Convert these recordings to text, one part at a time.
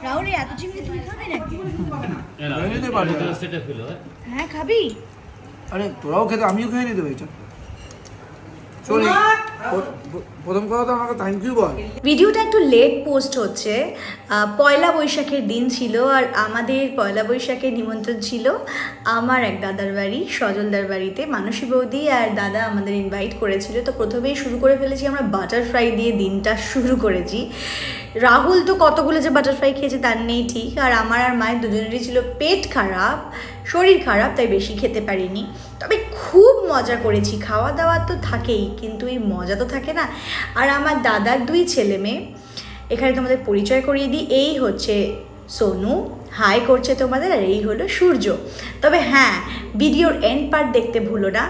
রাহুল এত চিংড়ি তুই খাবি নাকি? হ্যাঁ খাবি? আরে তোরাও খেতে, আমিও খেয়ে নিতে পারি। প্রথম কথা তো আমাকে থ্যাংক ইউ বল। ভিডিওটা একটু লেট পোস্ট হচ্ছে, পয়লা বৈশাখের দিন ছিল আর আমাদের পয়লা বৈশাখের নিমন্ত্রণ ছিল আমার এক দাদার বাড়ি, সজলদার বাড়িতে। মানসী বৌদি আর দাদা আমাদের ইনভাইট করেছিল। তো প্রথমেই শুরু করে ফেলেছি আমরা বাটার ফ্রাই দিয়ে দিনটা শুরু করেছি। রাহুল তো কতগুলো যে বাটার ফ্রাই খেয়েছে তার নেই ঠিক, আর আমার আর মায়ের দুজনেরই ছিল পেট খারাপ, শরীর খারাপ, তাই বেশি খেতে পারিনি। তবে খুব মজা করেছি। খাওয়া দাওয়া তো থাকেই, কিন্তু এই মজা তো থাকে না। আর আমার দাদার 2 ছেলে মেয়ে, এখানে তোমাদের পরিচয় করিয়ে দিই। এই হচ্ছে সোনু, হাই করছে তোমাদের, আর এই হলো সূর্য। তবে হ্যাঁ, ভিডিওর এন্ড পার্ট দেখতে ভুলো না,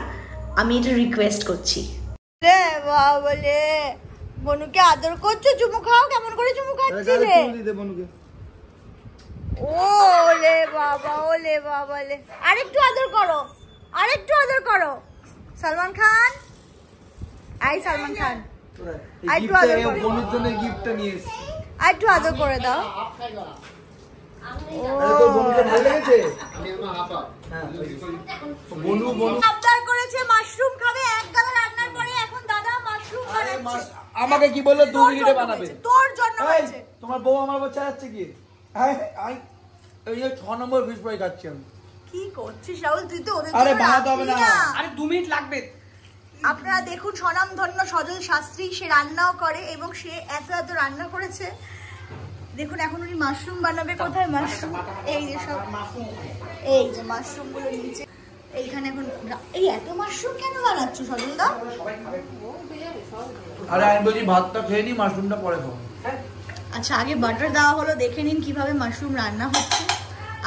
আমি এটা রিকোয়েস্ট করছি। রে বাবলে, বনুকে আদর করছো? চুমু খাও। কেমন করে চুমু খাচ্ছিলে? ওলে বাবা, ওলে বাবা, লে আরেকটু আদর করো, আরেকটু আদর করো। সালমান খান, আই সালমান খান, আরেকটু আদর করো। বনুর জন্য গিফটটা নিয়ে এসেছি, আরেকটু আদর করে দাও। ও বনুকে ভালো লেগেছে? বনু আবদার করেছে মাশরুম খাবে, এক গাদা রান্নার পরে এখন দাদা মাশরুম বানাচ্ছে। আমাকে কি বললো 2 মিনিটে বানাবে? তোর জন্য হয়েছে। তোমার বউ আমার বাচ্চা যাচ্ছে কি? আই এই 6 নম্বর ফিশ ফ্রাই খাচ্ছি আমি। কি করছিস রাহুল তুই? তো ওদের আরে বানাতে হবে না, আরে 2 মিনিট লাগবে। আপনারা দেখুন, স্বনামধন্য সজল শাস্ত্রী, সে রান্নাও করে এবং সে এত এত রান্না করেছে। দেখুন এখন উনি মাশরুম বানাবে। কোথায় মাশরুম? এই যে সব, এই যে মাশরুম গুলো নিচে এইখানে। এখন এই এত মাশরুম কেন বানাচ্ছ সজল দা? আরে আমি বলছি ভাতটা খেয়ে নি, মাশরুমটা পরে খাবো। আচ্ছা, আগে বাটার দেওয়া হলো, দেখে নিন কিভাবে মাশরুম রান্না হচ্ছে।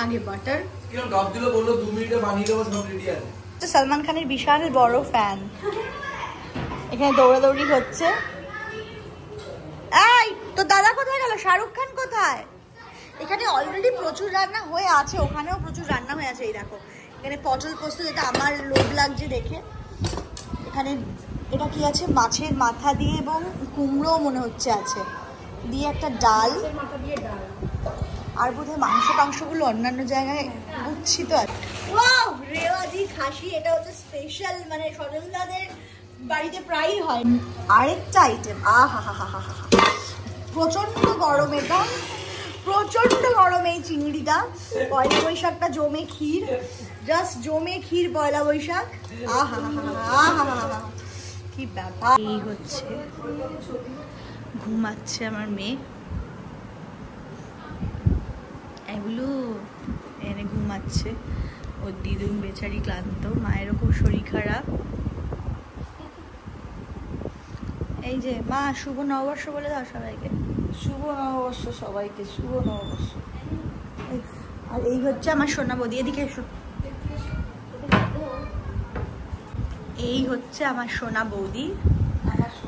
আগে বাটার কিরকম ডাব দিলো, বললো 2 মিনিটে বানিয়ে দেবো, সব রেডি আছে। তো সালমান খানের বিশাল বড় ফ্যান। এখানে দৌড়াদৌড়ি হচ্ছে। এই তো দাদা কোথায় গেল? শাহরুখ খান কোথায়? এখানে অলরেডি প্রচুর রান্না হয়ে আছে, ওখানেও প্রচুর রান্না হয়ে আছে। এই দেখো এখানে পটল পোস্ত, যেটা আমার লোভ লাগছে দেখে। এখানে এটা কি আছে? মাছের মাথা দিয়ে এবং কুমড়ো মনে হচ্ছে আছে, দিয়ে একটা ডাল, আর বোধহয় মাংস টাংসগুলো অন্যান্য জায়গায় গুচ্ছিত আছে। ওয়াও, রেওয়াজি খাসি, এটা হচ্ছে স্পেশাল, মানে সজলদাদের বাড়িতে প্রায়ই হয়। আরেকটা আইটেম, আহা হা হা হা হা, প্রচন্ড গরম, এটা প্রচন্ড গরম এই চিংড়িটা। পয়লা বৈশাখটা জমে ক্ষীর, জাস্ট জমে ক্ষীর পয়লা বৈশাখ। আহা হা হা হা হা, কি ব্যাপার। এই হচ্ছে ঘুমাচ্ছে আমার মেয়ে, এগুলো এনে ঘুমাচ্ছে। ওর দিদুন বেচারি ক্লান্ত, মায়েরও খুব শরীর খারাপ। এই যে মা, শুভ নববর্ষ বলে দাও সবাইকে। শুভ নববর্ষ সবাইকে, শুভ নববর্ষ। আর এই হচ্ছে আমার সোনা বৌদি, এদিকে এসো। এই হচ্ছে আমার সোনা বৌদি,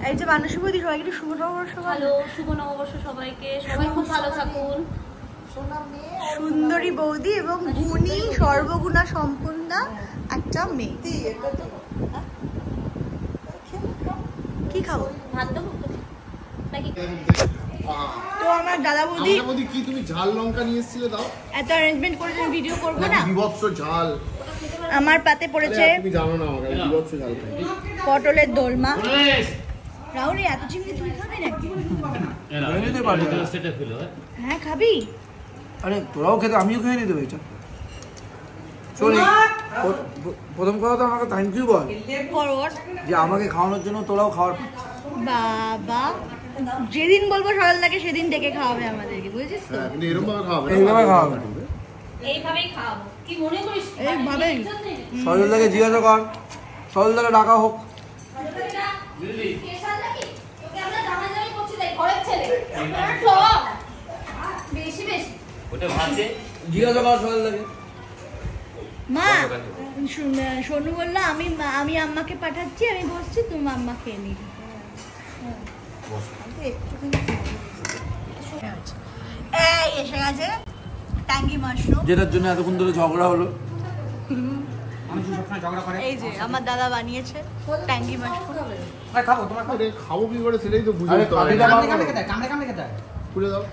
এই যে মানসী বৌদি। সবাইকে একটু শুভ নববর্ষ। হ্যালো, শুভ নববর্ষ সবাইকে, সবাই খুব ভালো থাকুন। সুন্দরী বৌদি এবং গুণী সর্বগুণা সম্পন্ন একটা মেয়ে। কি খাবো? ভাত দেবো নাকি? তো আমার দাদা বৌদি কি তুমি ঝাল লঙ্কা নিয়ে এসেছিলে? দাও, এত অ্যারেঞ্জমেন্ট করেছে, ভিডিও করবো না। বিভৎস ঝাল আমার পাতে পড়েছে, তুমি জানো না আমাকে বিভৎস ঝাল খাই। পটলের দোলমা। রাহুল এত চিংড়ি তুই খাবি নাকি? হ্যাঁ খাবি? আরে তোরাও খেতে, আমিও খেয়ে নিতে পারি। প্রথম কথা তো আমাকে থ্যাংক ইউ বল, যে আমাকে খাওয়ানোর জন্য তোরাও খাওয়ার। বাবা, যেদিন বলবো সজলদাকে সেদিন ডেকে খাওয়াবে আমাদেরকে, বুঝেছিস তো? এইভাবে খাওয়াবে, এইভাবেই খাওয়াবো। কি মনে করিস? এইভাবেই। সজলদাকে জিজ্ঞাসা কর, সজলদাকে ডাকা হোক। জিজ্ঞাসা কর সজলদাকে। মা, সোনু বললো আমি আম্মাকে পাঠাচ্ছি, আমি বসছি, তুমি আম্মা খেয়ে নিবি। এই এসে গেছে ট্যাঙ্গি মাশরুম, যেটার জন্য এতক্ষণ ধরে ঝগড়া হলো। এই যে আমার দাদা বানিয়েছে ট্যাঙ্গি মাশরুম। খাবো কি করে সেটাই তো বুঝে খুলে দাও।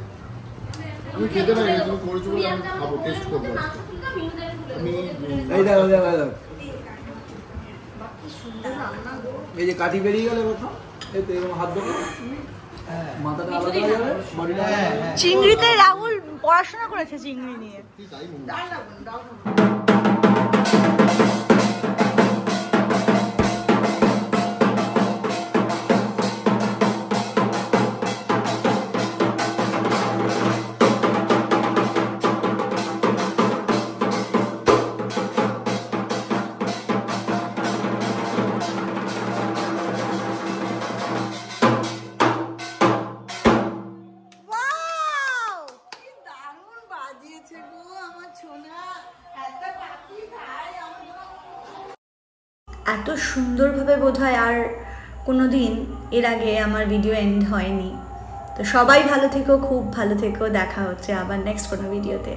আমি খেতে পারি না, তুমি করেছো বলে আমি খাবো, টেস্ট করবো আজকে। আমি এই দেখো দেখো দেখো, এই যে কাঠি বেরিয়ে গেলে কথা, এই তো এরকম হাত ধরে মাথাটা আলাদা হয়ে যাবে, বডিটা আলাদা হয়ে যাবে। চিংড়িতে রাহুল পড়াশোনা করেছে চিংড়ি নিয়ে। তাই মনে এত সুন্দরভাবে বোধহয় আর কোনো দিন এর আগে আমার ভিডিও এন্ড হয়নি। তো সবাই ভালো থেকো, খুব ভালো থেকো, দেখা হচ্ছে আবার নেক্সট কোনো ভিডিওতে।